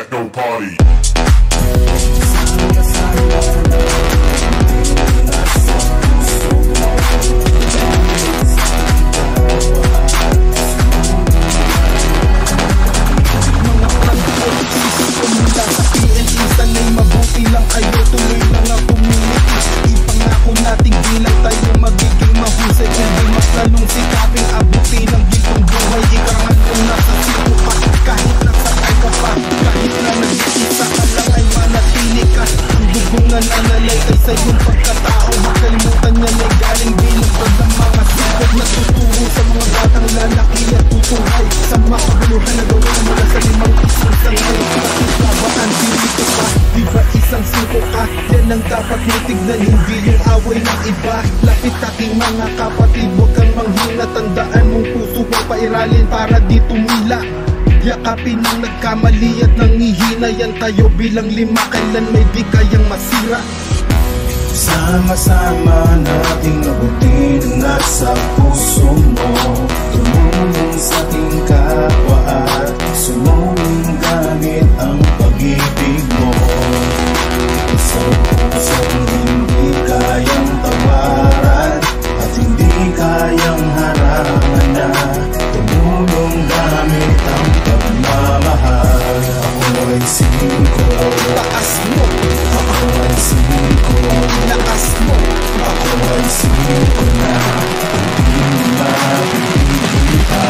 techno party. Sana'y mabuti lang kayo, tuloy lang ang community. Ipangako nating bilang tayo magiging mahusay, kundi mas lalong sikaping abutin ang gintong buhay. Ikangan kung nasa siko ka, kahit nasakay ka pa, kahit na nag-iisa ka lang ay manatili ka. Ang dugong nananalay ay sa iyong pagkatao, makalimutan niya na galing binugtod ng mga sikot na tuturo sa mga batang lalaki at tutuhay sa makabuluhan na gawin mula sa limang isang sangay. Bakit dito pa, di ba isang siko ka? Yan ang dapat mo tignan, hindi yung away ng iba. Lapit aking mga kapatid, huwag kang manghina. Tandaan mong puso ang pairalin para di tumila. Yakapin ang nagkamali at nangihina. Yan tayo bilang lima, kailan may di kayang masira. Sama-sama nating abutin ang nasa puso mo. Tumulong sa ating kapwa at sumulong gamit ang pag-ibig mo. Isang pusong hindi kayang tawaran at hindi kayang harangan na tumulong gamit ang pagmamahal. Ako ay siko, taas mo. ako ay siko, Lakas mo. ako ay siko na hindi makikita.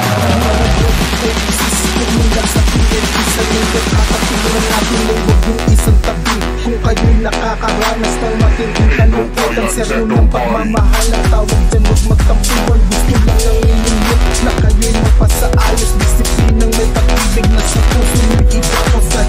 Mula sa PNP sa lingkod, kapatuloy natin lubog yung isang tabi. Kung kayo'y nakakaranas ng matinding kalungkot, ang seryo ng pagmamahal ang tawag dyan, huwag magtampuan. Gusto lang ng inyong na kayo'y mapasaayos, disiplinang may pag-ibig na sa puso ng iba ko sa